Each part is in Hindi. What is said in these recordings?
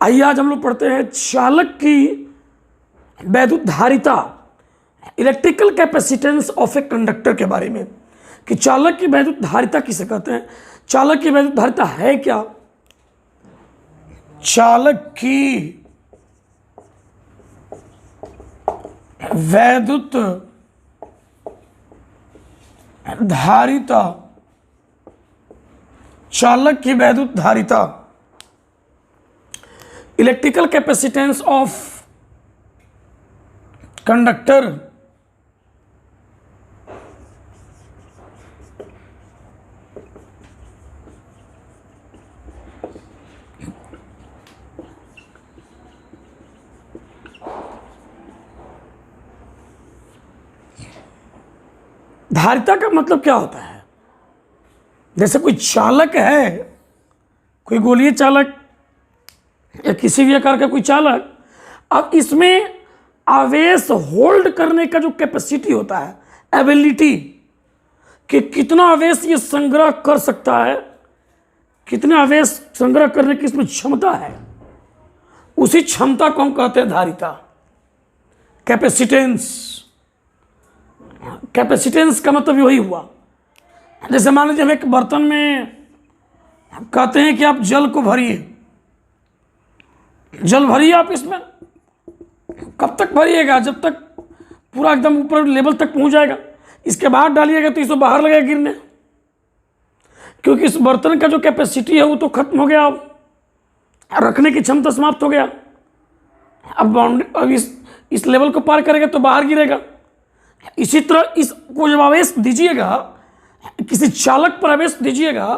आइए आज हम लोग पढ़ते हैं चालक की वैद्युत धारिता, electrical capacitance of a conductor के बारे में, कि चालक की वैद्युत धारिता किसे कहते हैं। चालक की वैद्युत धारिता है क्या? चालक की वैद्युत धारिता, चालक की वैद्युत धारिता, इलेक्ट्रिकल कैपेसिटेंस ऑफ कंडक्टर धारिता का मतलब क्या होता है? जैसे कोई चालक है, कोई गोलीय चालक या किसी भी आकार का कोई चालक, अब इसमें आवेश होल्ड करने का जो कैपेसिटी होता है, एबिलिटी, कि कितना आवेश ये संग्रह कर सकता है, कितना आवेश संग्रह करने की इसमें क्षमता है, उसी क्षमता को हम कहते हैं धारिता, कैपेसिटेंस। कैपेसिटेंस का मतलब वही हुआ, जैसे मान लीजिए हम एक बर्तन में कहते हैं कि आप जल को भरिए, जल भरिए, आप इसमें कब तक भरिएगा? जब तक पूरा एकदम ऊपर लेवल तक पहुंच जाएगा। इसके बाद डालिएगा तो इसको बाहर लगेगा गिरने, क्योंकि इस बर्तन का जो कैपेसिटी है वो तो खत्म हो गया, अब रखने की क्षमता समाप्त हो गया। अब बाउंड्री, अब इस लेवल को पार करेगा तो बाहर गिरेगा। इसी तरह इसको जब आवेश दीजिएगा, किसी चालक पर आवेश दीजिएगा,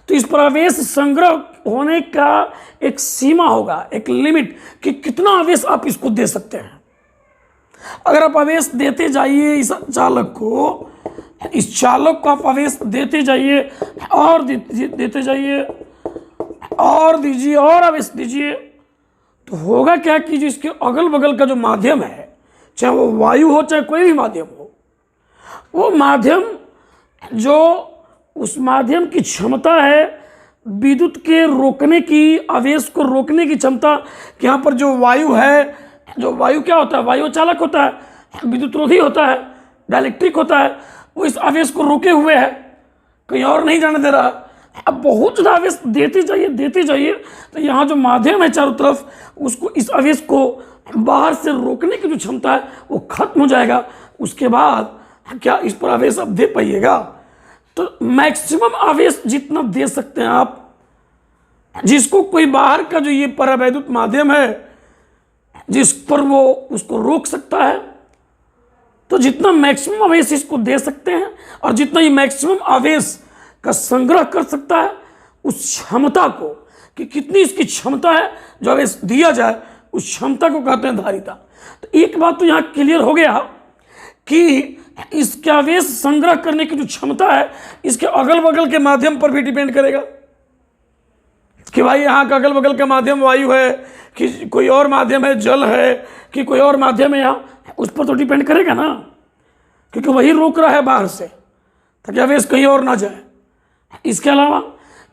तो इस पर आवेश संग्रह होने का एक सीमा होगा, एक लिमिट, कि कितना आवेश आप इसको दे सकते हैं। अगर आप आवेश देते जाइए इस चालक को, इस चालक को आप आवेश देते जाइए और देते जाइए और दीजिए और आवेश दीजिए, तो होगा क्या कि जो इसके अगल बगल का जो माध्यम है, चाहे वो वायु हो चाहे कोई भी माध्यम हो, वो माध्यम, जो उस माध्यम की क्षमता है विद्युत के रोकने की, आवेश को रोकने की क्षमता, कि यहाँ पर जो वायु है, जो वायु क्या होता है? वायु चालक होता है, विद्युत रोधी होता है, डाइलेक्ट्रिक होता है, वो इस आवेश को रोके हुए है, कहीं और नहीं जाने दे रहा। अब बहुत ज़्यादा आवेश देते जाइए, तो यहाँ जो माध्यम है चारों तरफ, उसको, इस आवेश को बाहर से रोकने की जो क्षमता है वो खत्म हो जाएगा। उसके बाद क्या इस पर आवेश आप दे पाइएगा? तो मैक्सिमम आवेश जितना दे सकते हैं आप, जिसको कोई बाहर का जो ये परावैद्युत माध्यम है जिस पर वो उसको रोक सकता है, तो जितना मैक्सिमम आवेश इसको दे सकते हैं और जितना ये मैक्सिमम आवेश का संग्रह कर सकता है, उस क्षमता को, कि कितनी इसकी क्षमता है जो आवेश दिया जाए, उस क्षमता को कहते हैं धारिता। तो एक बात तो यहाँ क्लियर हो गया कि इसके आवेश संग्रह करने की जो क्षमता है, इसके अगल बगल के माध्यम पर भी डिपेंड करेगा, कि भाई यहाँ का अगल बगल का माध्यम वायु है, कि कोई और माध्यम है जल है, कि कोई और माध्यम है यहाँ, उस पर तो डिपेंड करेगा ना, क्योंकि वही रोक रहा है बाहर से, ताकि आवेश कहीं और ना जाए। इसके अलावा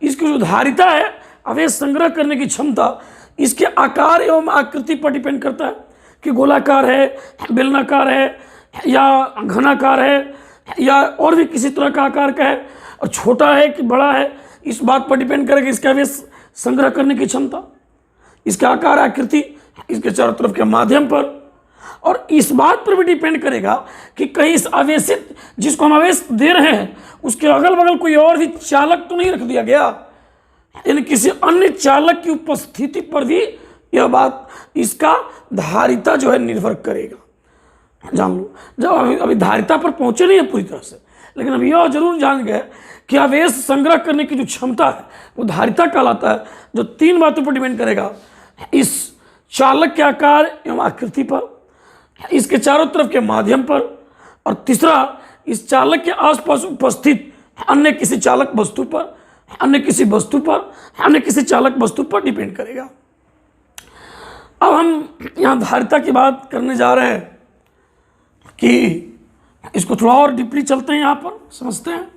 इसकी जो धारिता है, आवेश संग्रह करने की क्षमता, इसके आकार एवं आकृति पर डिपेंड करता है, कि गोलाकार है, बेलनाकार है, या घनाकार है, या और भी किसी तरह का आकार का है, और छोटा है कि बड़ा है, इस बात पर डिपेंड करेगा इसका आवेश संग्रह करने की क्षमता, इसका आकार आकृति, इसके चारों तरफ के माध्यम पर, और इस बात पर भी डिपेंड करेगा कि कहीं इस आवेशित, जिसको हम आवेश दे रहे हैं, उसके अगल बगल कोई और भी चालक तो नहीं रख दिया गया, यानी किसी अन्य चालक की उपस्थिति पर भी यह बात, इसका धारिता जो है निर्भर करेगा। जान लो, जब अभी धारिता पर पहुंचे नहीं है पूरी तरह से, लेकिन अब यह जरूर जान गए कि आवेश संग्रह करने की जो क्षमता है वो धारिता कहलाता है, जो तीन बातों पर डिपेंड करेगा: इस चालक के आकार एवं आकृति पर, इसके चारों तरफ के माध्यम पर, और तीसरा इस चालक के आसपास उपस्थित अन्य किसी चालक वस्तु पर, अन्य किसी वस्तु पर, अन्य किसी चालक वस्तु पर डिपेंड करेगा। अब हम यहाँ धारिता की बात करने जा रहे हैं, कि इसको थोड़ा और डीपली चलते हैं, यहाँ पर समझते हैं।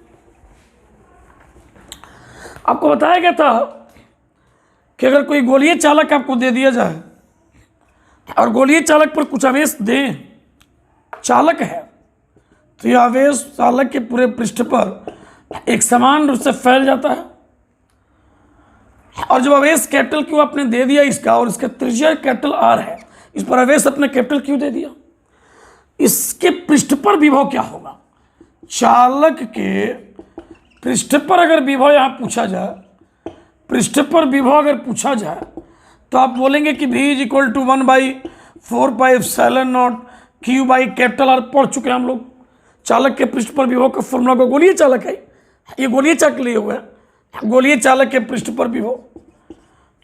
आपको बताया गया था कि अगर कोई गोलीय चालक आपको दे दिया जाए और गोलीय चालक पर कुछ आवेश दें, चालक है, तो यह आवेश चालक के पूरे पृष्ठ पर एक समान रूप से फैल जाता है। और जब आवेश कैपिटल क्यू आपने दे दिया इसका, और इसका त्रिज्या कैपिटल आर है, इस पर आवेश अपने कैपिटल क्यू दे दिया, इसके पृष्ठ पर विभव क्या होगा? चालक के पृष्ठ पर अगर विभव यहाँ पूछा जाए, पृष्ठ पर विभव अगर पूछा जाए, तो आप बोलेंगे कि v is equal to 1/4πε0 Q by capital R. पढ़ चुके हैं हम लोग। चालक के पृष्ठ पर विभव का फॉर्मूला को, गोलीय चालक है ये, गोलीय चालक लिए हुए हैं, गोलीय चालक के पृष्ठ पर विभव,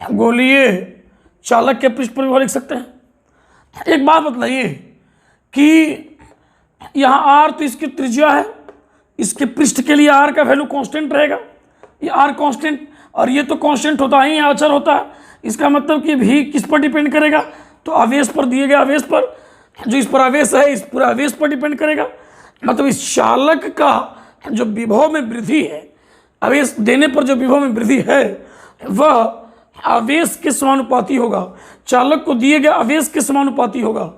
गोलीय चालक के पृष्ठ पर विभव लिख सकते हैं। एक बात बतलाइए कि यहाँ आर तो इसकी त्रिज्या है, इसके पृष्ठ के लिए आर का वैल्यू कांस्टेंट रहेगा, ये आर कांस्टेंट, और ये तो कांस्टेंट होता ही अचर होता है। इसका मतलब कि भी किस पर डिपेंड करेगा? तो आवेश पर, दिए गए आवेश पर, जो इस पर आवेश है इस पूरे आवेश पर डिपेंड करेगा। मतलब इस चालक का जो विभव में वृद्धि है, आवेश देने पर जो विभव में वृद्धि है, वह आवेश के समानुपाती होगा, चालक को दिए गए आवेश के समानुपाती होगा।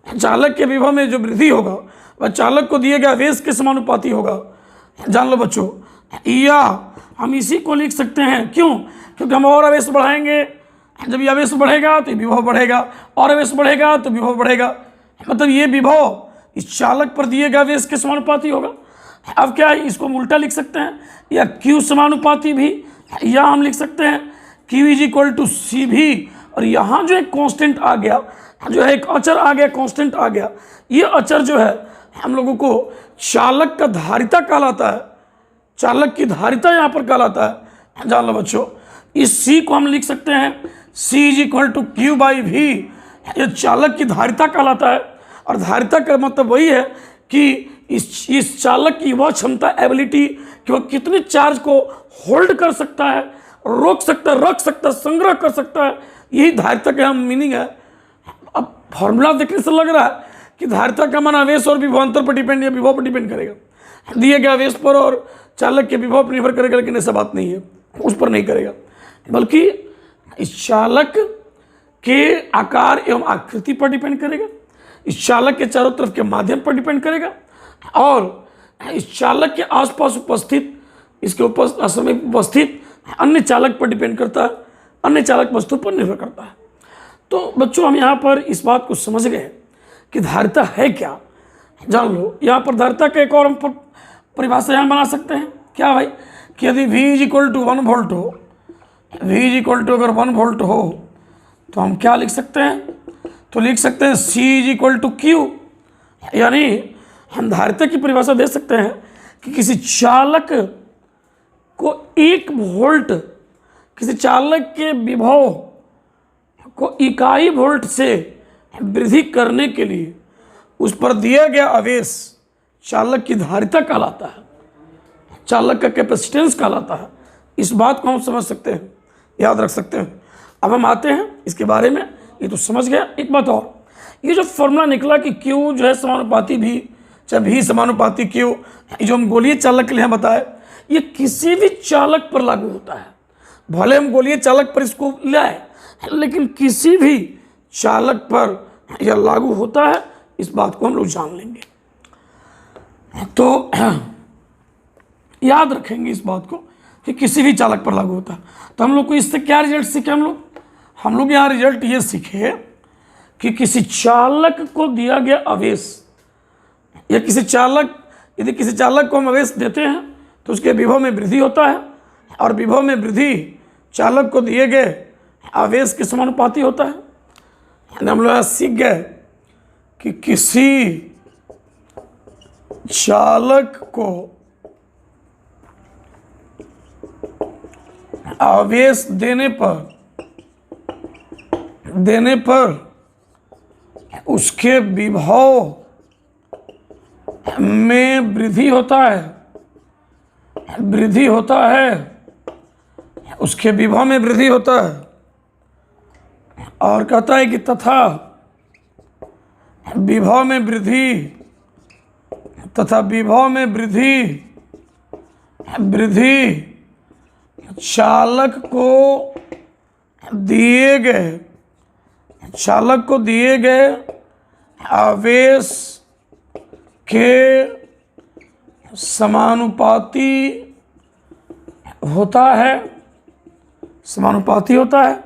चालक के विभव में जो वृद्धि होगा वह चालक को दिए गए आवेश के समानुपाती होगा। जान लो बच्चों, या हम इसी को लिख सकते हैं, क्यों? क्योंकि हम और आवेश बढ़ाएंगे, जब ये आवेश बढ़ेगा तो विभव बढ़ेगा, और आवेश बढ़ेगा तो विभव बढ़ेगा। मतलब ये विभव इस चालक पर दिए गए आवेश के समानुपाती होगा। अब क्या है, इसको हम उल्टा लिख सकते हैं, या Q समानुपाती भी, या हम लिख सकते हैं Q इज इक्वल टू सी भी। और यहाँ जो एक कांस्टेंट आ गया, जो है एक अचर आ गया, कांस्टेंट आ गया, ये अचर जो है हम लोगों को चालक का धारिता कहलाता है, चालक की धारिता यहाँ पर कहलाता है। जान लो बच्चों, इस C को हम लिख सकते हैं C is equal to Q by V, ये चालक की धारिता कहलाता है। और धारिता का मतलब वही है कि इस चालक की वह क्षमता, एबिलिटी, कि वह कितने चार्ज को होल्ड कर सकता है, रोक सकता है, रख सकता है, संग्रह कर सकता है, यही धारिता का मीनिंग है। अब फॉर्मूला देखने से लग रहा है कि धारिता का मान आवेश और विभवांतर पर डिपेंड या विभव पर डिपेंड करेगा, दिए गए आवेश पर और चालक के विभव पर निर्भर करेगा, लेकिन ऐसा बात नहीं है, उस पर नहीं करेगा, बल्कि इस चालक के आकार एवं आकृति पर डिपेंड करेगा, इस चालक के चारों तरफ के माध्यम पर डिपेंड करेगा, और इस चालक के आसपास उपस्थित, इसके उपस्थित अन्य चालक पर डिपेंड करता है, अन्य चालक वस्तु पर निर्भर करता है। तो बच्चों, हम यहाँ पर इस बात को समझ गए कि धारिता है क्या। जान लो, यहाँ पर धारिता का एक और हम परिभाषा यहाँ बना सकते हैं। क्या भाई, कि यदि V is equal to 1 volt हो, V इज इक्वल टू अगर 1 वोल्ट हो, तो हम क्या लिख सकते हैं? तो लिख सकते हैं C is equal to Q। यानी हम धारिता की परिभाषा दे सकते हैं कि किसी चालक को 1 वोल्ट, किसी चालक के विभव को इकाई वोल्ट से वृद्धि करने के लिए उस पर दिया गया आवेश चालक की धारिता कहलाता है, चालक का कैपेसिटेंस कहलाता है। इस बात को हम समझ सकते हैं, याद रख सकते हैं। अब हम आते हैं इसके बारे में, ये तो समझ गया। एक बात और, ये जो फॉर्मूला निकला कि Q जो है समानुपाती भी, चाहे V समानुपाती Q, जो हम गोलीय चालक के लिए बताए, ये किसी भी चालक पर लागू होता है। भले हम गोलीय चालक पर इसको लाए, लेकिन किसी भी चालक पर यह लागू होता है, इस बात को हम लोग जान लेंगे। तो याद रखेंगे इस बात को कि किसी भी चालक पर लागू होता है। तो हम लोग को इससे क्या रिजल्ट सीखे? हम लोग यहाँ रिजल्ट ये सीखे कि किसी चालक को दिया गया आवेश, या किसी चालक, यदि किसी चालक को हम आवेश देते हैं तो उसके विभव में वृद्धि होता है, और विभव में वृद्धि चालक को दिए गए आवेश के समानुपाती होता है। हम लोग सीख गए कि किसी चालक को आवेश देने पर उसके विभव में वृद्धि होता है, उसके विभव में वृद्धि होता है। और कहता है कि तथा विभव में वृद्धि चालक को दिए गए चालक को दिए गए आवेश के समानुपाती होता है, समानुपाती होता है,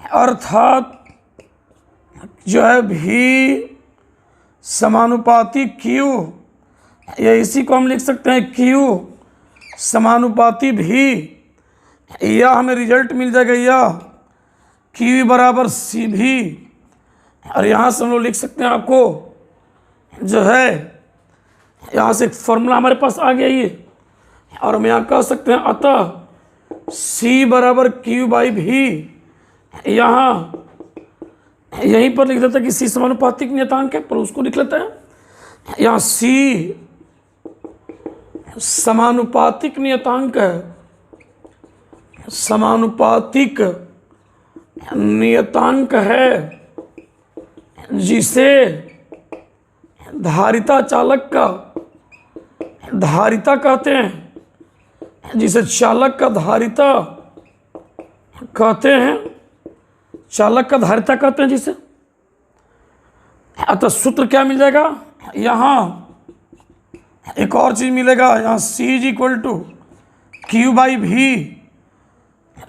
अर्थात जो है भी समानुपाती Q, या इसी को हम लिख सकते हैं Q समानुपाती भी, या हमें रिजल्ट मिल जाएगा या Q बराबर सी भी। और यहाँ से हम लोग लिख सकते हैं, आपको जो है यहाँ से एक फॉर्मूला हमारे पास आ गया ये, और हम यहाँ कह सकते हैं अतः C बराबर Q बाई भी। यहाँ यहीं पर लिख देते हैं कि C समानुपातिक नियतांक है, पर उसको लिख लेते हैं। यहाँ C समानुपातिक नियतांक है, समानुपातिक नियतांक है जिसे धारिता चालक का धारिता कहते हैं, जिसे चालक का धारिता कहते हैं, चालक का धारिता कहते हैं जिसे। अतः सूत्र क्या मिल जाएगा, यहाँ एक और चीज मिलेगा, यहाँ C is equal to Q by भी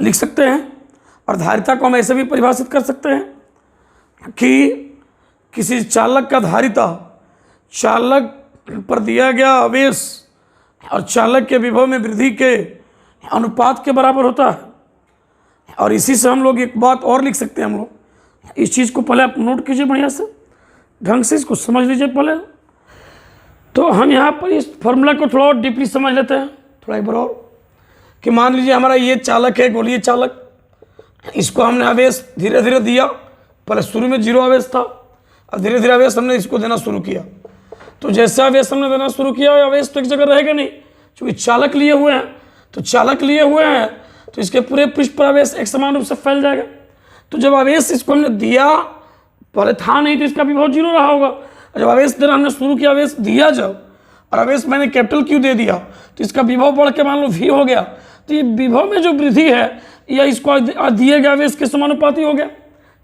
लिख सकते हैं। और धारिता को हम ऐसे भी परिभाषित कर सकते हैं कि किसी चालक का धारिता चालक पर दिया गया आवेश और चालक के विभव में वृद्धि के अनुपात के बराबर होता है। और इसी से हम लोग एक बात और लिख सकते हैं, हम लोग इस चीज़ को पहले आप नोट कीजिए, बढ़िया से ढंग से इसको समझ लीजिए पहले। तो हम यहाँ पर इस फॉर्मूला को थोड़ा और डीपली समझ लेते हैं, थोड़ा एक बार और, कि मान लीजिए हमारा ये चालक है, गोलीय चालक, इसको हमने आवेश धीरे धीरे दिया। पहले शुरू में 0 आवेश था, अब धीरे धीरे आवेश हमने इसको देना शुरू किया। तो जैसे आवेश हमने देना शुरू किया, आवेश तो एक जगह रहेगा नहीं, क्योंकि चालक लिए हुए हैं। तो चालक लिए हुए हैं तो इसके पूरे पृष्ठ पर आवेश एक समान रूप से फैल जाएगा। तो जब आवेश इसको हमने दिया, पहले था नहीं तो इसका विभव 0 रहा होगा। जब आवेश देना हमने शुरू किया, आवेश दिया जब, और आवेश मैंने कैपिटल Q दे दिया, तो इसका विभव बढ़ के मान लो V हो गया। तो ये विभव में जो वृद्धि है या इसको दिए गए आवेश के समानुपाती हो गया।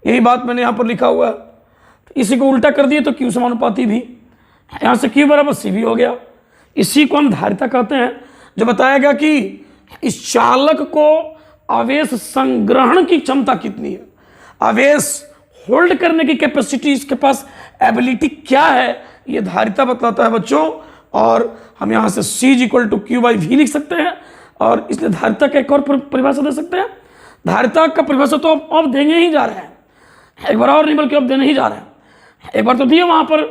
यही बात मैंने यहाँ पर लिखा हुआ है। तो इसी को उल्टा कर दिए तो Q समानुपाती भी, यहाँ से Q बराबर C भी हो गया। इसी को हम धारिता कहते हैं। जो बताया गया कि इस चालक को आवेश संग्रहण की क्षमता कितनी है, आवेश होल्ड करने की कैपेसिटी, इसके पास एबिलिटी क्या है, ये धारिता बतलाता है बच्चों। और हम यहाँ से C is equal to Q by V लिख सकते हैं। और इसलिए धारिता का एक और परिभाषा दे सकते हैं। धारिता का परिभाषा तो अब देंगे ही जा रहे हैं, एक बार और नहीं बल्कि अब देने ही जा रहे हैं। एक बार तो दिए वहाँ पर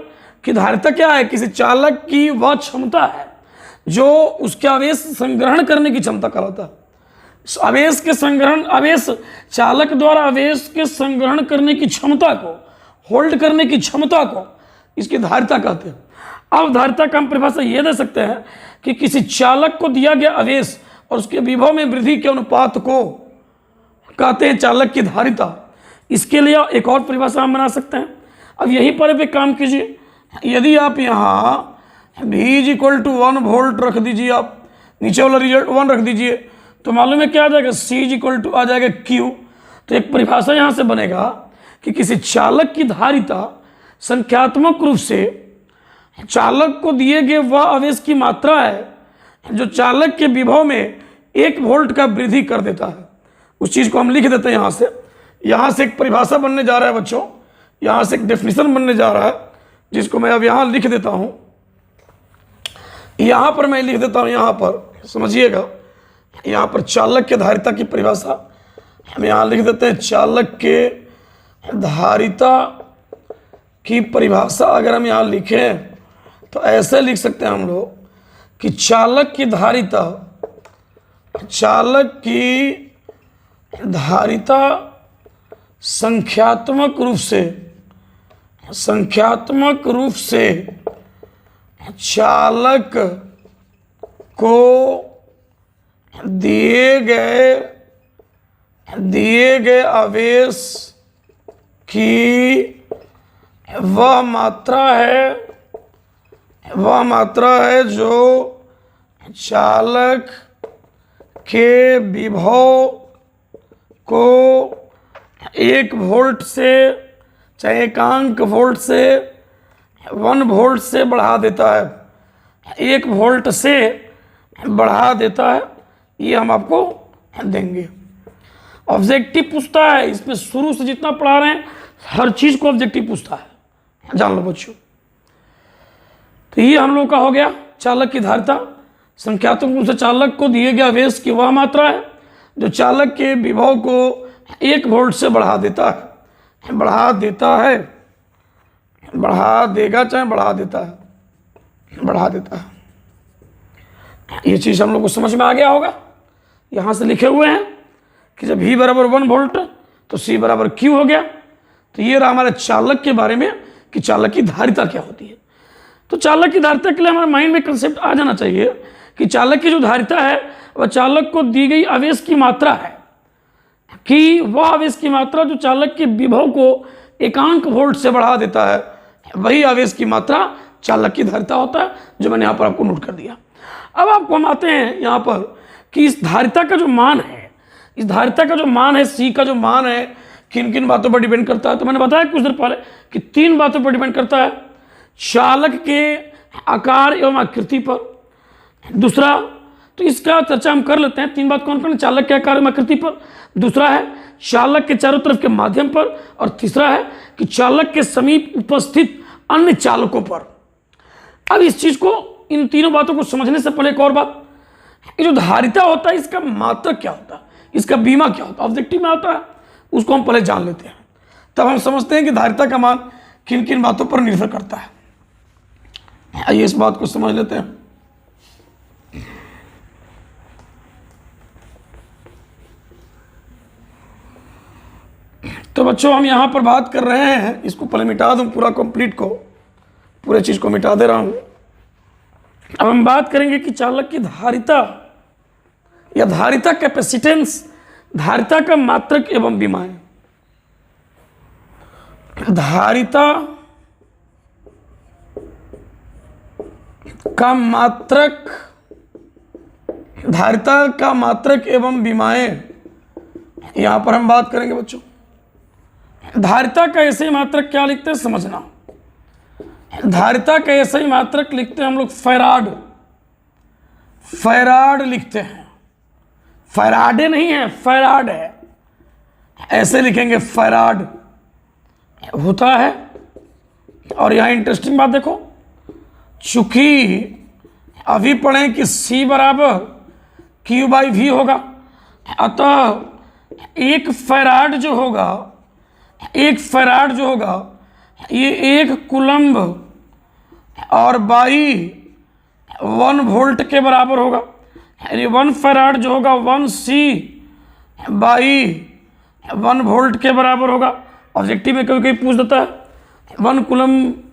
कि धारिता क्या है, किसी चालक की वह क्षमता है जो उसके आवेश संग्रहण करने की क्षमता कहलाता है। आवेश के संग्रहण, आवेश चालक द्वारा आवेश के संग्रहण करने की क्षमता को, होल्ड करने की क्षमता को इसकी धारिता कहते हैं। अब धारिता का हम परिभाषा ये दे सकते हैं कि किसी चालक को दिया गया आवेश और उसके विभव में वृद्धि के अनुपात को कहते हैं चालक की धारिता। इसके लिए एक और परिभाषा हम बना सकते हैं। अब यहीं पर एक काम कीजिए, यदि आप यहाँ V is equal to 1 volt रख दीजिए, आप नीचे वाला रिजल्ट 1 रख दीजिए, तो मालूम है क्या आ जाएगा, C इज इक्वल टू आ जाएगा Q। तो एक परिभाषा यहाँ से बनेगा कि किसी चालक की धारिता संख्यात्मक रूप से चालक को दिए गए वह आवेश की मात्रा है जो चालक के विभव में 1 वोल्ट का वृद्धि कर देता है। उस चीज़ को हम लिख देते हैं यहाँ से। यहाँ से एक परिभाषा बनने जा रहा है बच्चों, यहाँ से एक डेफिनेशन बनने जा रहा है, जिसको मैं अब यहाँ लिख देता हूँ। यहाँ पर मैं लिख देता हूँ, यहाँ पर समझिएगा, यहाँ पर चालक के धारिता की परिभाषा हम यहाँ लिख देते हैं। चालक के धारिता की परिभाषा अगर हम यहाँ लिखें तो ऐसे लिख सकते हैं हम लोग कि चालक की धारिता, चालक की धारिता संख्यात्मक रूप से चालक को दिए गए आवेश की वह मात्रा है जो चालक के विभव को 1 वोल्ट से चाहे 1 वोल्ट से 1 वोल्ट से बढ़ा देता है, 1 वोल्ट से बढ़ा देता है, ये हम आपको देंगे। ऑब्जेक्टिव पूछता है, इसमें शुरू से जितना पढ़ा रहे हैं हर चीज को ऑब्जेक्टिव पूछता है, जान लो बच्चों। तो ये हम लोग का हो गया चालक की धारिता। संख्यात्मक रूप से चालक को दिए गए आवेश की वह मात्रा है जो चालक के विभव को 1 वोल्ट से बढ़ा देता है, बढ़ा देता है, बढ़ा देगा चाहे बढ़ा देता है, बढ़ा देता है। ये चीज हम लोग को समझ में आ गया होगा। यहां से लिखे हुए हैं कि जब V बराबर 1 वोल्ट तो C बराबर Q हो गया। तो ये रहा हमारे चालक के बारे में कि चालक की धारिता क्या होती है। तो चालक की धारिता के लिए हमारे माइंड में कंसेप्ट आ जाना चाहिए कि चालक की जो धारिता है वह चालक को दी गई आवेश की मात्रा है, कि वह आवेश की मात्रा जो चालक के विभव को 1 वोल्ट से बढ़ा देता है, वही आवेश की मात्रा चालक की धारिता होता है, जो मैंने यहाँ पर आपको नोट कर दिया। अब आपको हम आते हैं यहाँ पर कि इस धारिता का जो मान है, इस धारिता का जो मान है, C का जो मान है, किन किन बातों पर डिपेंड करता है। तो मैंने बताया कुछ देर पहले कि 3 बातों पर डिपेंड करता है, चालक के आकार एवं आकृति पर। दूसरा, तो इसका चर्चा हम कर लेते हैं। 3 बात कौन कौन? चालक के आकार एवं आकृति पर, दूसरा है चालक के चारों तरफ के माध्यम पर, और तीसरा है कि चालक के समीप उपस्थित अन्य चालकों पर। अब इस चीज को, इन तीनों बातों को समझने से पहले एक और बात, ये जो धारिता होता है इसका मात्रक क्या होता है, इसका बीमा क्या होता है, ऑब्जेक्टिव में आता है, उसको हम पहले जान लेते हैं, तब हम समझते हैं कि धारिता का मान किन किन बातों पर निर्भर करता है। आइए इस बात को समझ लेते हैं। तो बच्चों हम यहां पर बात कर रहे हैं, इसको पहले मिटा दूं पूरा कंप्लीट को, पूरे चीज को मिटा दे रहा हूं। अब हम बात करेंगे कि चालक की धारिता या धारिता कैपेसिटेंस, धारिता का मात्रक एवं विमाएं। धारिता का मात्रक, धारिता का मात्रक एवं विमाएं, यहां पर हम बात करेंगे बच्चों। धारिता का ऐसे ही मात्रक क्या लिखते हैं समझना। धारिता का ऐसे ही मात्रक लिखते हैं हम लोग फैराड, फैराड लिखते हैं। फैराडे नहीं है, फैराड है, ऐसे लिखेंगे फैराड होता है। और यहां इंटरेस्टिंग बात देखो, चूंकि अभी पढ़ें कि C बराबर Q/V होगा, अतः एक फैराड जो होगा, एक फैराड जो होगा ये 1 कूलम्ब और बाई 1 वोल्ट के बराबर होगा। यानी 1 फैराड जो होगा 1C/1 वोल्ट के बराबर होगा। ऑब्जेक्टिव में कभी कभी पूछ देता है 1 कूलम्ब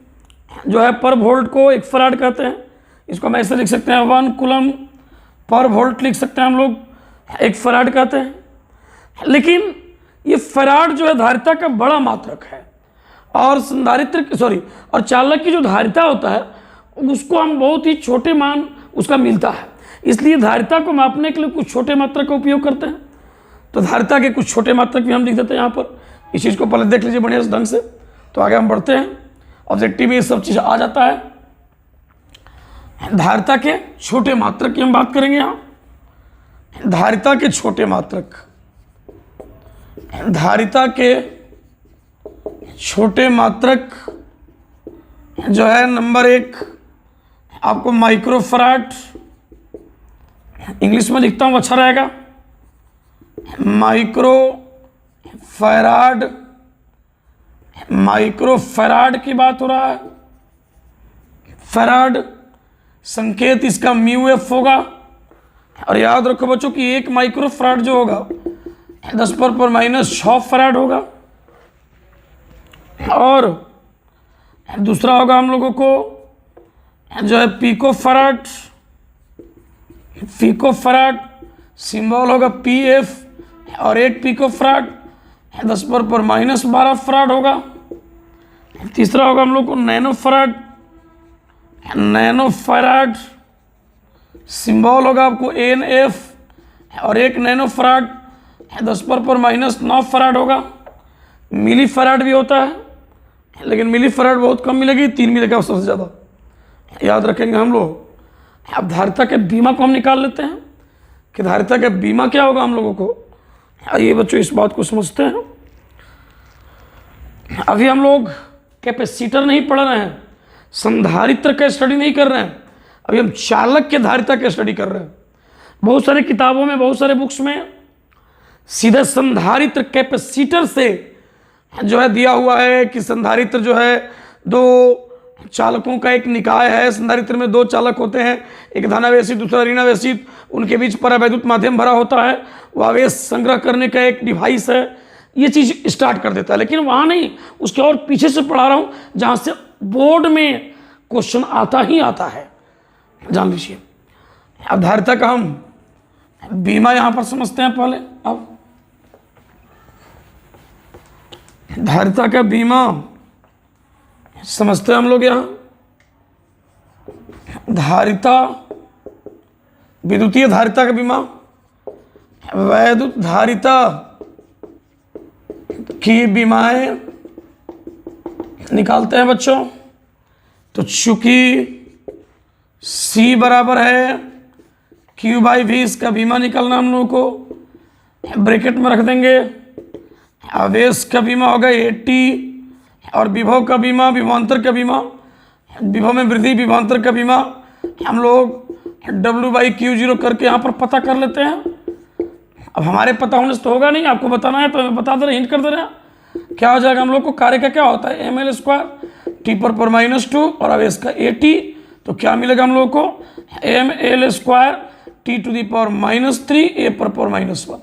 जो है पर वोल्ट को 1 फैराड कहते हैं। इसको हम ऐसे लिख सकते हैं 1 कूलम्ब पर वोल्ट लिख सकते हैं हम लोग, 1 फैराड कहते हैं। लेकिन ये फैराड जो है धारिता का बड़ा मात्रक है, और संधारित्र और चालक की जो धारिता होता है उसको हम बहुत ही छोटे मान उसका मिलता है, इसलिए धारिता को मापने के लिए कुछ छोटे मात्रक का उपयोग करते हैं। तो धारिता के कुछ छोटे मात्रक भी हम लिख देते हैं यहाँ पर। इस चीज़ को पहले देख लीजिए बढ़िया से ढंग से, तो आगे हम बढ़ते हैं। ऑब्जेक्टिव में ये सब चीज़ आ जाता है। धारिता के छोटे मात्रक की हम बात करेंगे यहाँ। धारिता के छोटे मात्रक, धारिता के छोटे मात्रक जो है, नंबर 1 आपको माइक्रोफैराड, इंग्लिश में लिखता हूं अच्छा रहेगा, माइक्रोफैराड, माइक्रोफैराड की बात हो रहा है। फैराड संकेत इसका μF होगा। और याद रखो बच्चों कि 1 माइक्रोफैराड जो होगा 10⁻⁻6 फैराड होगा। और दूसरा होगा हम लोगों को जो है पिकोफैराड, पिकोफैराड सिंबल होगा PF, और 1 पिकोफैराड 10⁻⁻12 फैराड होगा। तीसरा होगा हम लोग को नैनोफैराड, नैनोफैराड सिंबल होगा आपको NF, और 1 नैनोफैराड 10⁻⁻9 फैराड होगा। मिली फैराड भी होता है, लेकिन मिली फैराड बहुत कम मिलेगी, 3 मिलेगा सबसे ज़्यादा, याद रखेंगे हम लोग। अब धारिता के बीमा को हम निकाल लेते हैं कि धारिता का बीमा क्या होगा हम लोगों को। आइए बच्चों इस बात को समझते हैं। अभी हम लोग कैपेसिटर नहीं पढ़ रहे हैं, संधारित्र का स्टडी नहीं कर रहे हैं, अभी हम चालक के धारिता का स्टडी कर रहे हैं। बहुत सारे किताबों में, बहुत सारे बुक्स में सीधे संधारित्र कैपेसिटर से जो है दिया हुआ है कि संधारित्र जो है 2 चालकों का एक निकाय है। संधारित्र में 2 चालक होते हैं, एक धनावेशित दूसरा ऋणावेशित, उनके बीच परावैद्युत माध्यम भरा होता है, वो आवेश संग्रह करने का एक डिवाइस है। ये चीज़ स्टार्ट कर देता है, लेकिन वहाँ नहीं, उसके और पीछे से पढ़ा रहा हूँ जहाँ से बोर्ड में क्वेश्चन आता ही आता है, जान लीजिए। अब धारिता का हम बीमा यहाँ पर समझते हैं पहले। अब धारिता का बीमा समझते हैं हम लोग। यहाँ धारिता, विद्युतीय धारिता का बीमा, वैद्युत धारिता की बीमाएं निकालते हैं बच्चों। तो चूंकि C बराबर है Q/V, इसका बीमा निकालना हम लोगों को ब्रैकेट में रख देंगे। आवेश का बीमा होगा AT, और विभव का बीमा, विभवांतर का बीमा, विभव में वृद्धि, विभवांतर का बीमा हम लोग W/Q0 करके यहाँ पर पता कर लेते हैं। अब हमारे पता होने से तो होगा नहीं, आपको बताना है तो मैं बता दे रहे, हिंट कर दे रहे हैं। क्या हो जाएगा हम लोग को, कार्य का क्या होता है ml² T/-2 और आवेश का AT, तो क्या मिलेगा हम लोग को ml² T⁻³ A/-1।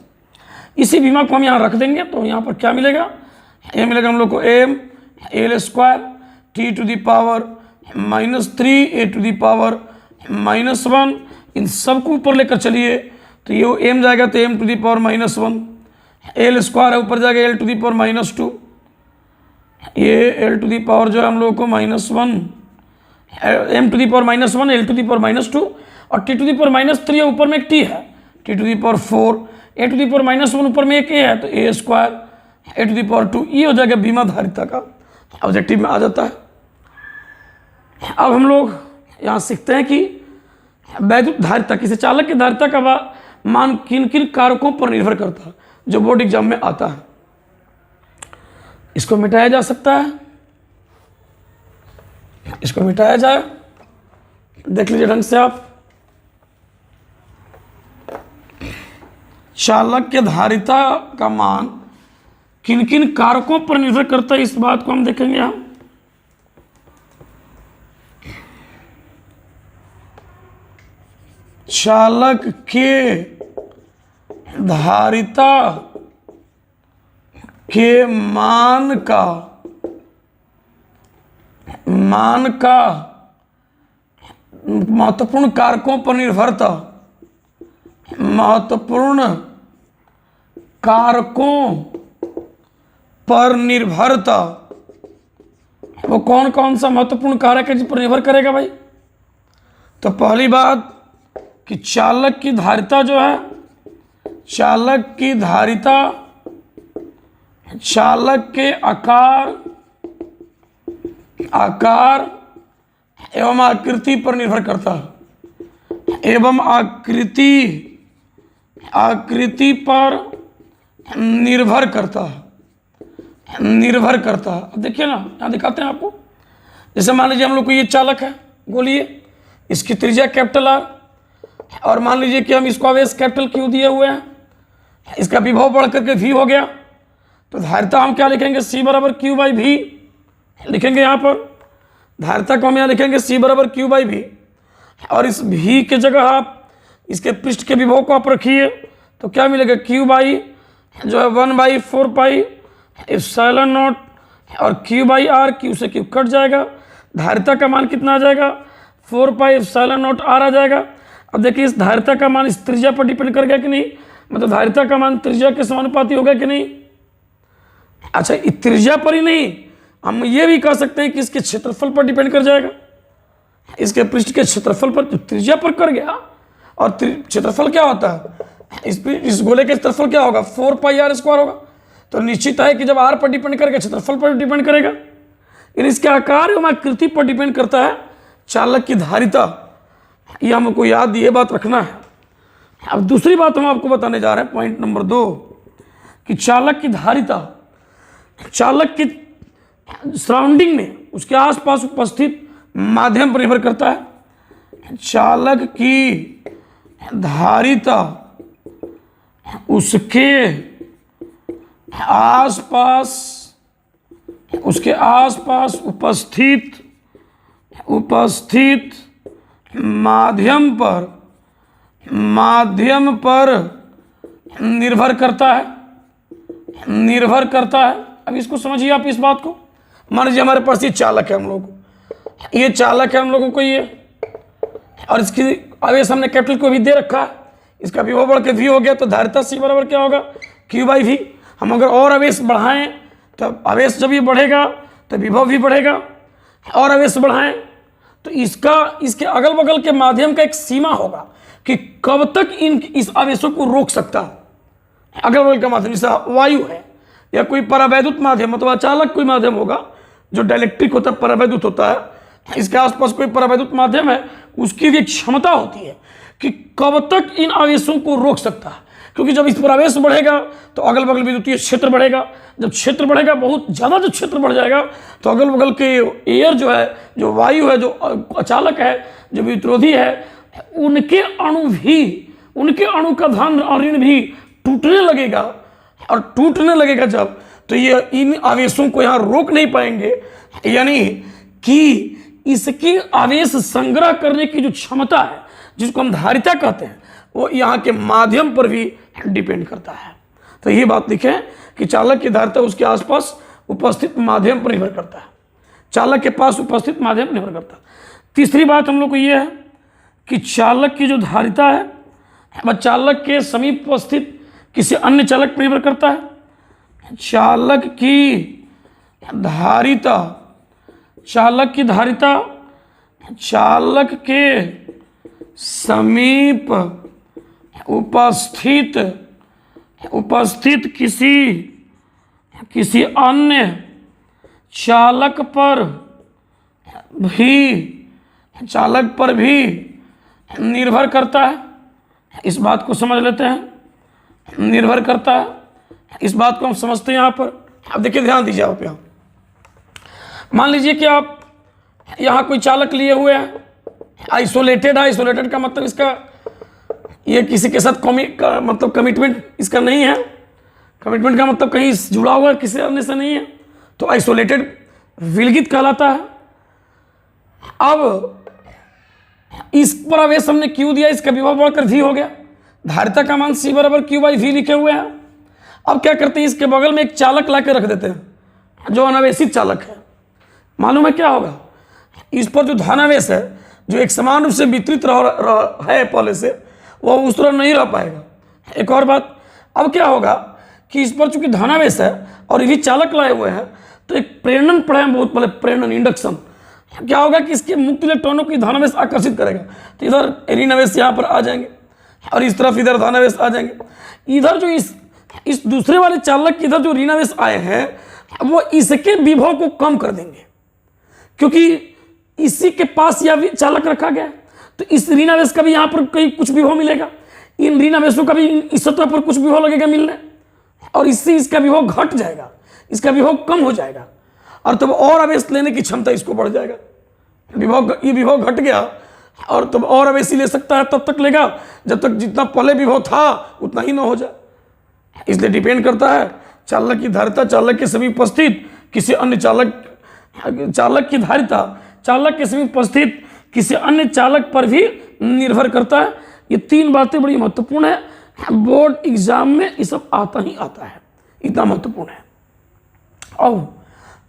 इसी बीमा को हम यहाँ रख देंगे, तो यहाँ पर क्या मिलेगा, ये मिलेगा हम लोग को ml² T⁻³ A⁻1। इन सब को ऊपर लेकर चलिए, तो ये m जाएगा तो m⁻1, l² है ऊपर जाएगा l⁻², ये l जो है हम लोग को -1, m⁻1 l⁻², और T⁻³ है ऊपर में एक t है, T⁴, A⁻1 ऊपर में एक a है, तो a² A⁴ ये हो जाएगा बीमा धारिता का, ऑब्जेक्टिव में आ जाता है। अब हम लोग यहाँ सीखते हैं कि वैद्युत धारिता, किसी चालक की धारिता का मान किन किन कारकों पर निर्भर करता है, जो बोर्ड एग्जाम में आता है। इसको मिटाया जा सकता है, इसको मिटाया जाए, देख लीजिए ढंग से आप। चालक के धारिता का मान किन किन कारकों पर निर्भर करता है, इस बात को हम देखेंगे। हम चालक के धारिता के मान का महत्वपूर्ण कारकों पर निर्भरता, महत्वपूर्ण कारकों पर निर्भरता, वो कौन कौन सा महत्वपूर्ण कारक है जिस पर निर्भर करेगा भाई। तो पहली बात कि चालक की धारिता जो है, चालक की धारिता चालक के आकार एवं आकृति पर निर्भर करता है, एवं आकृति पर निर्भर करता है। अब देखिए ना, यहाँ दिखाते हैं आपको। जैसे मान लीजिए हम लोग को ये चालक है, बोलिए इसकी त्रिज्या R, और मान लीजिए कि हम इसको आवेश Q दिए हुए हैं, इसका विभव बढ़ करके V हो गया, तो धारिता हम क्या लिखेंगे, C = Q/V लिखेंगे। यहाँ पर धारिता को हम यहाँ लिखेंगे C = Q/V, और इस V के जगह आप इसके पृष्ठ के विभव को आप रखिए, तो क्या मिलेगा, Q/ जो है 1/4πε0, और Q/R, Q से Q कट जाएगा, धारिता का मान कितना आ जाएगा, 4πε0R आ जाएगा। अब देखिए इस धारिता का मान इस त्रिज्या पर डिपेंड कर गया कि नहीं, मतलब धारिता का मान त्रिज्या के समानुपाती होगा कि नहीं। अच्छा, इस त्रिज्या पर ही नहीं, हम ये भी कह सकते हैं कि इसके क्षेत्रफल पर डिपेंड कर जाएगा, इसके पृष्ठ के क्षेत्रफल पर। तो त्रिज्या पर कर गया, और क्षेत्रफल क्या होता है, इस गोले के क्षेत्रफल क्या होगा, 4πr² होगा। तो निश्चित है कि जब आर पर डिपेंड करेगा, क्षेत्रफल पर डिपेंड करेगा, यानी इसके आकार एवं आकृति पर डिपेंड करता है चालक की धारिता। ये हमको याद, ये बात रखना है। अब दूसरी बात हम आपको बताने जा रहे हैं, पॉइंट नंबर 2, कि चालक की धारिता चालक की सराउंडिंग में, उसके आसपास उपस्थित माध्यम पर निर्भर करता है। चालक की धारिता उसके आसपास उपस्थित माध्यम पर निर्भर करता है। अब इसको समझिए आप इस बात को। मान लीजिए हमारे पास ये चालक है, हम लोगों को ये चालक है, हम लोगों को ये, और इसकी आवेश हमने कैपिटल को भी दे रखा है। इसका विभव बढ़ के v हो गया, तो धारिता C बराबर क्या होगा, Q/V। हम अगर और आवेश बढ़ाएं तो आवेश जब ये बढ़ेगा तो विभव भी बढ़ेगा, और आवेश बढ़ाएं तो इसके अगल बगल के माध्यम का एक सीमा होगा कि कब तक इस आवेशों को रोक सकता है। अगल बगल का माध्यम जैसा वायु है या कोई परावैद्युत माध्यम, मतलब अचालक कोई माध्यम होगा जो डाइलेक्ट्रिक होता है, परावैद्युत होता है, इसके आसपास कोई परावैद्युत माध्यम है, उसकी भी एक क्षमता होती है कि कब तक इन आवेशों को रोक सकता है। क्योंकि जब इस पर आवेश बढ़ेगा तो अगल बगल विद्युतीय क्षेत्र बढ़ेगा, जब क्षेत्र बढ़ेगा, बहुत ज़्यादा जब क्षेत्र बढ़ जाएगा तो अगल बगल के एयर जो है, जो वायु है, जो अचालक है, जो विरोधी है, उनके अणु का धन और ऋण भी टूटने लगेगा, और टूटने लगेगा जब, तो ये इन आवेशों को यहाँ रोक नहीं पाएंगे। यानी कि इसकी आवेश संग्रह करने की जो क्षमता है, जिसको हम धारिता कहते हैं, वो यहाँ के माध्यम पर भी डिपेंड करता है। तो ये बात लिखें कि चालक की धारिता उसके आसपास उपस्थित माध्यम पर निर्भर करता है, चालक के पास उपस्थित माध्यम पर निर्भर करता है। तीसरी बात हम लोग को ये है कि चालक की जो धारिता है वह चालक के समीप उपस्थित किसी अन्य चालक पर निर्भर करता है। चालक की धारिता चालक के समीप उपस्थित किसी अन्य चालक पर भी निर्भर करता है। इस बात को समझ लेते हैं, निर्भर करता है, इस बात को हम समझते हैं यहाँ पर। अब देखिए, ध्यान दीजिए आप यहाँ, मान लीजिए कि आप यहाँ कोई चालक लिए हुए हैं, आइसोलेटेड है। आइसोलेटेड का मतलब इसका ये किसी के साथ मतलब कमिटमेंट इसका नहीं है, कमिटमेंट का मतलब कहीं जुड़ा हुआ किसी अन्य से नहीं है, तो आइसोलेटेड विलगित कहलाता है। अब इस पर आवेश हमने Q दिया, इसका विभव बढ़कर V हो गया, धारिता का मान C बराबर Q/V लिखे हुए हैं। अब क्या करते हैं, इसके बगल में एक चालक ला के रख देते हैं जो अनावेशित चालक है। मालूम है क्या होगा, इस पर जो धनावेश है, जो एक समान रूप से वितरित है पहले से, वो उस तरह नहीं रह पाएगा। एक और बात, अब क्या होगा कि इस पर चूंकि धनावेश है और ये भी चालक लाए हुए हैं, तो एक प्रेरणन पढ़े हैं बहुत पहले, प्रेरणन इंडक्शन। क्या होगा कि इसके मुक्त इलेक्ट्रॉनों की धनावेश आकर्षित करेगा, तो इधर ऋण आवेश यहाँ पर आ जाएंगे और इस तरफ इधर धनावेश आ जाएंगे। इधर जो इस दूसरे वाले चालक की इधर जो ऋण आवेश आए हैं वो इसके विभव को कम कर देंगे, क्योंकि इसी के पास यह चालक रखा गया है, तो इस ऋण आवेश का भी यहाँ पर कहीं कुछ विभव मिलेगा, इन ऋण आवेशों का भी इस सतह पर कुछ विभव लगेगा मिलने, और इससे इसका विभव घट जाएगा, इसका विभव कम हो जाएगा, और तब और आवेश लेने की क्षमता इसको बढ़ जाएगा। ये विभव घट गया और तब और आवेश ले सकता है, तब तक लेगा जब तक जितना पहले विभव था उतना ही ना हो जाए। इसलिए डिपेंड करता है चालक की धारिता चालक के समीप उपस्थित किसी अन्य चालक की धारिता चालक के समीप उपस्थित किसी अन्य चालक पर भी निर्भर करता है। ये तीन बातें बड़ी महत्वपूर्ण है, बोर्ड एग्जाम में ये सब आता ही आता है, इतना महत्वपूर्ण है। अब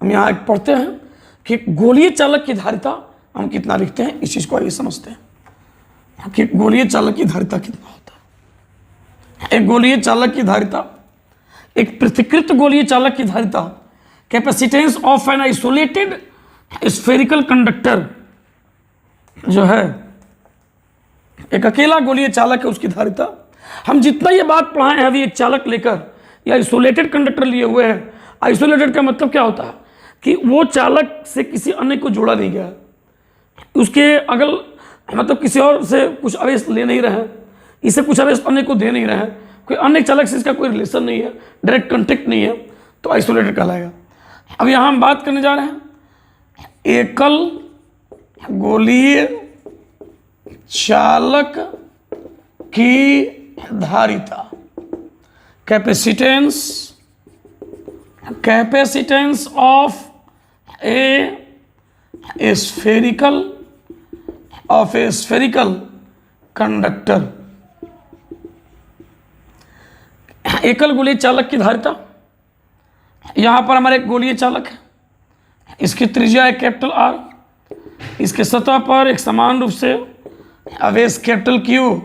हम यहाँ एक पढ़ते हैं कि गोलीय चालक की धारिता हम कितना लिखते हैं, इस चीज़ को आइए समझते हैं कि गोलीय चालक की धारिता कितना होता है। एक गोलीय चालक की धारिता, एक पृथक्कृत गोलीय चालक की धारिता, capacitance of an isolated spherical conductor जो है, एक अकेला गोलीय चालक है, उसकी धारिता। हम जितना ये बात पढ़ाए हैं अभी एक चालक लेकर, या आइसोलेटेड कंडक्टर लिए हुए हैं। आइसोलेटेड का मतलब क्या होता है कि वो चालक से किसी अन्य को जोड़ा नहीं गया, उसके अगल मतलब किसी और से कुछ आवेश ले नहीं रहे हैं, इसे कुछ आवेश अन्य को दे नहीं रहे हैं, कोई अन्य चालक से इसका कोई रिलेशन नहीं है, डायरेक्ट कॉन्टेक्ट नहीं है, तो आइसोलेटेड कहलाएगा। अब यहाँ हम बात करने जा रहे हैं एकल गोलीय चालक की धारिता, capacitance of A spherical conductor. एकल गोलीय चालक की धारिता, यहाँ पर हमारे एक गोलीय चालक है, इसकी त्रिज्या है कैपिटल आर, इसके सतह पर एक समान रूप से आवेश कैपिटल क्यू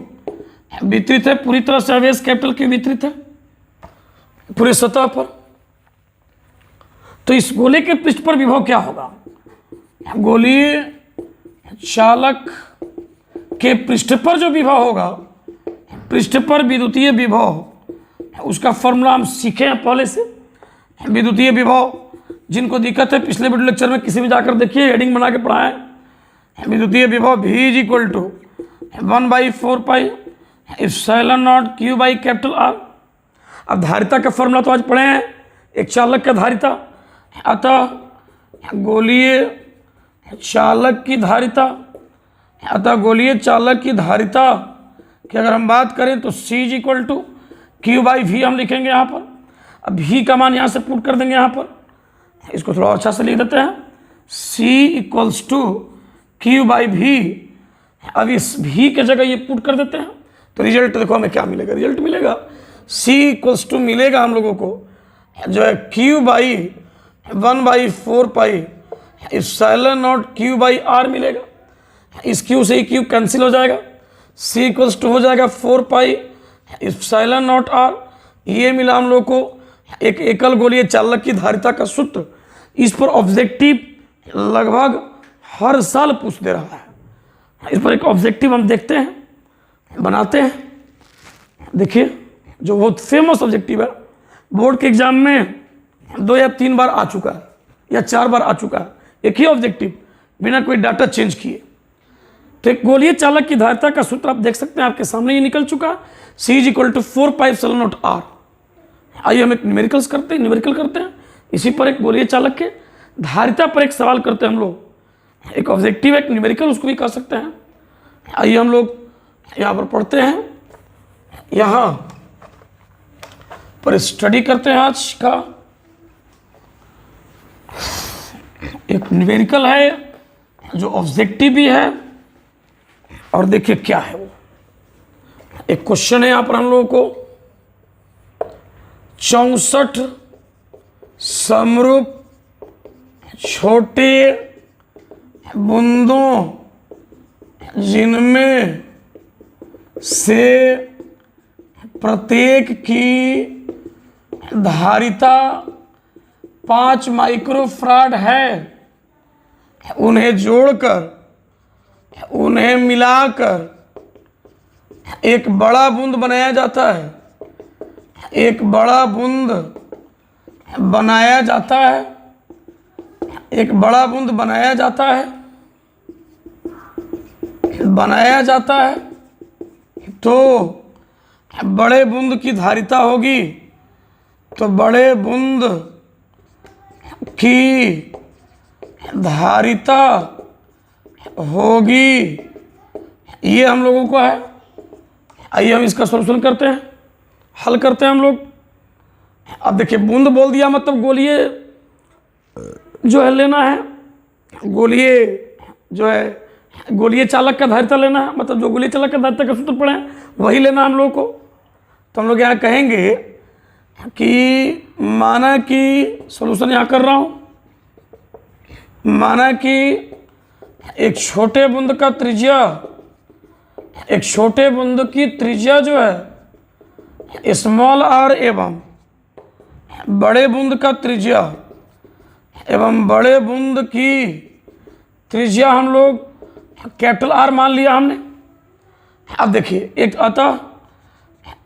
वितरित है, पूरी तरह से आवेश कैपिटल क्यू वितरित है पूरे सतह पर। तो इस गोले के पृष्ठ पर विभव क्या होगा? गोलीय चालक के पृष्ठ पर जो विभव होगा, पृष्ठ पर विद्युतीय विभव, उसका फॉर्मूला हम सीखे हैं पहले से। विद्युतीय विभव जिनको दिक्कत है पिछले वीडियो लेक्चर में किसी भी जाकर देखिए, हेडिंग बना के पढ़ाएं। विद्युतीय विभव V is equal to 1/4 pi epsilon naught Q by capital R। अब धारिता का फॉर्मूला तो आज पढ़े हैं, एक चालक का धारिता, अतः गोलीय चालक की धारिता, की अगर हम बात करें तो C is equal to Q by V हम लिखेंगे यहाँ पर। अब V का मान यहाँ से पुट कर देंगे, यहाँ पर इसको थोड़ा अच्छा से लिख देते हैं, C equals to Q by V। अब इस V के जगह ये पुट कर देते हैं तो रिजल्ट देखो हमें क्या मिलेगा, रिजल्ट मिलेगा C इक्वल्स टू मिलेगा हम लोगों को जो है Q by 1/4 pi epsilon naught Q by R मिलेगा। इस Q से ही Q कैंसिल हो जाएगा, C इक्वल्स टू हो जाएगा 4 पाई एप्सिलॉन नॉट R। ये मिला हम लोग को एक एकल गोलीय चालक की धारिता का सूत्र। इस पर ऑब्जेक्टिव लगभग हर साल पूछ दे रहा है, इस पर एक ऑब्जेक्टिव हम देखते हैं, बनाते हैं। देखिए जो बहुत फेमस ऑब्जेक्टिव है, बोर्ड के एग्जाम में 2 या 3 बार आ चुका है या 4 बार आ चुका है, एक ही ऑब्जेक्टिव बिना कोई डाटा चेंज किए। तो एक गोलीय चालक की धारिता का सूत्र आप देख सकते हैं, आपके सामने ही निकल चुका, C is equal to 4 pi epsilon naught R। आइए हम एक न्यूमेरिकल करते हैं, इसी पर एक गोलीय चालक के धारिता पर एक सवाल करते हैं हम लोग। एक ऑब्जेक्टिव एक न्यूमेरिकल उसको भी कर सकते हैं। आइए हम लोग यहाँ पर पढ़ते हैं, यहाँ पर स्टडी करते हैं। आज का एक न्यूमेरिकल है जो ऑब्जेक्टिव भी है, और देखिए क्या है वो। एक क्वेश्चन है यहाँ पर हम लोगों को 64 समरूप छोटे बूंदों जिनमें से प्रत्येक की धारिता 5 माइक्रोफराड है, उन्हें जोड़कर, उन्हें मिलाकर एक बड़ा बूंद बनाया जाता है, एक बड़ा बूंद बनाया जाता है, एक बड़ा बूंद बनाया जाता है, तो बड़े बूंद की धारिता होगी, तो बड़े बूंद की धारिता होगी, ये हम लोगों को है। आइए हम इसका सॉल्यूशन करते हैं, हल करते हैं हम लोग। अब देखिए बूंद बोल दिया मतलब गोलीय जो है लेना है, गोलीय जो है गोलीय चालक का धारिता लेना है, मतलब जो गोलीय चालक का धारिता का सूत्र पढ़े वही लेना हम लोग को। तो हम लोग यहाँ कहेंगे कि माना कि सॉल्यूशन यहाँ कर रहा हूँ, माना कि एक छोटे बूंद का त्रिज्या, एक छोटे बूंद की त्रिज्या जो है स्मॉल r एवं बड़े बूंद का त्रिज्या एवं बड़े बूंद की त्रिज्या हम लोग कैपिटल R मान लिया हमने। अब देखिए एक अतः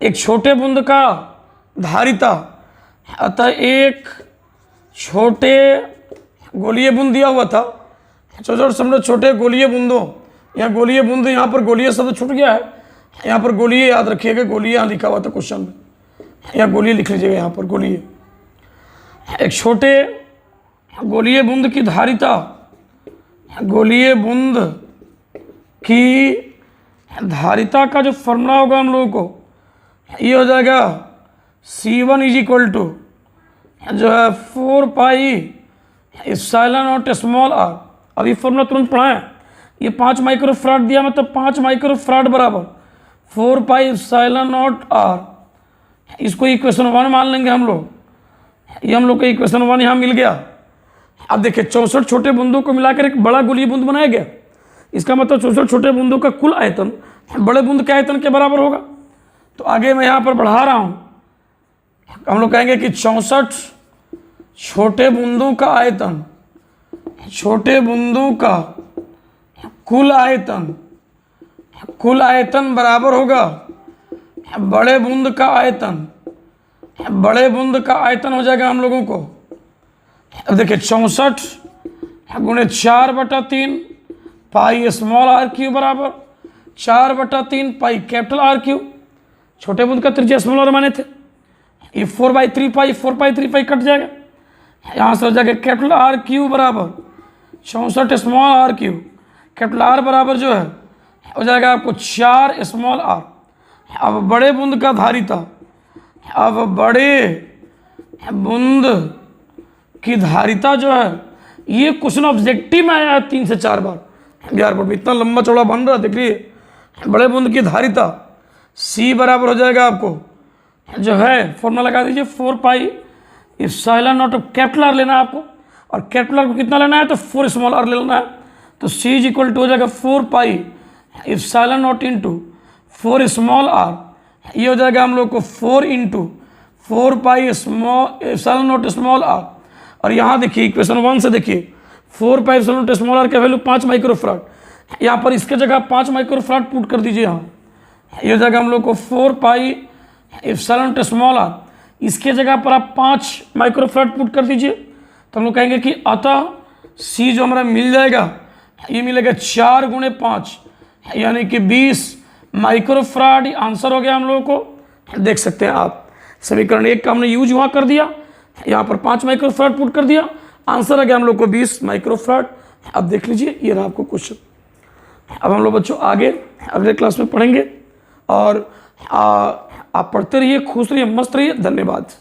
एक छोटे बूंद का धारिता अतः एक छोटे गोलीय बूंद दिया हुआ था, छोटे समझो छोटे गोलीय बूंदों, यहाँ गोलीय बूंद, यहाँ पर गोलीय शब्द छूट गया है, यहाँ पर गोलीय याद रखिएगा, गोलीय यहाँ लिखा हुआ था क्वेश्चन में, यहाँ गोलीय लिख लीजिएगा, यहाँ पर गोलीय। एक छोटे गोलीय बूंद की धारिता, गोलीय बूंद की धारिता का जो फॉर्मूला होगा हम लोगों को ये हो जाएगा C1 इज इक्वल टू जो है 4 pi epsilon naught small R. अब ये फॉर्मूला तुरंत पढ़ा है, ये 5 माइक्रो फैराड दिया, मतलब 5 माइक्रो फैराड बराबर 4 पाई एप्सिलॉन नॉट आर। इसको इक्वेशन 1 मान लेंगे हम लोग, ये हम लोग को इक्वेशन 1 यहाँ मिल गया। अब देखिए 64 छोटे बूंदों को मिलाकर एक बड़ा गोलीय बूंद बनाया गया, इसका मतलब 64 छोटे बूंदों का कुल आयतन बड़े बूंद के आयतन के बराबर होगा। तो आगे मैं यहाँ पर बढ़ा रहा हूँ, हम लोग कहेंगे कि 64 छोटे बूंदों का आयतन, छोटे बूंदों का कुल आयतन बराबर होगा बड़े बूंद का आयतन। बड़े बूंद का आयतन हो जाएगा हम लोगों को, अब देखिए 64 गुणे 4/3 पाई स्मॉल आर क्यूब बराबर 4/3 पाई कैपिटल आर क्यूब। छोटे बूंद का त्रिज्या स्मॉल आर माने थे, ये 4/3 पाई 4/3 पाई कट जाएगा, यहाँ से हो जाएगा कैपिटल आर क्यूब बराबर 64 small R cube. Capital R बराबर जो है हो जाएगा आपको 4 स्मॉल आर। अब बड़े बूंद का धारिता, अब बड़े बूंद की धारिता जो है ये क्वेश्चन ऑब्जेक्टिव में आया है 3 से 4 बार यार, पर इतना लंबा चौड़ा बन रहा है। देखिए बड़े बूंद की धारिता C बराबर हो जाएगा आपको जो है, फॉर्मूला लगा दीजिए 4 pi epsilon not, capital R लेना है आपको, और कैपिटल आर को कितना लेना है तो 4 स्मॉल आर लेना है। तो C इज इक्वल टू हो जाएगा 4 pi epsilon naught into 4 small R. ये हो जाएगा हम लोग को 4 into 4 pi epsilon naught small R. और यहाँ देखिए इक्वेशन 1 से देखिए 4 pi epsilon naught small R का वैल्यू 5 माइक्रो फैराड, यहाँ पर इसके जगह 5 माइक्रो फैराड पुट कर दीजिए। यहाँ ये हो जाएगा हम लोग को 4 pi epsilon naught small R, इसके जगह पर आप 5 माइक्रो फैराड पुट कर दीजिए। तो हम लोग कहेंगे कि अतः C जो हमारा मिल जाएगा ये मिलेगा 4 गुणे 5 यानी कि 20 माइक्रो फैराड। आंसर हो गया हम लोगों को, देख सकते हैं आप समीकरण 1 का हमने यूज वहाँ कर दिया, यहाँ पर 5 माइक्रो फैराड पुट कर दिया, आंसर आ गया हम लोग को 20 माइक्रो फैराड। अब देख लीजिए ये रहा आपको क्वेश्चन। अब हम लोग बच्चों आगे अगले क्लास में पढ़ेंगे, और आप पढ़ते रहिए, खुश रहिए, मस्त रहिए। धन्यवाद।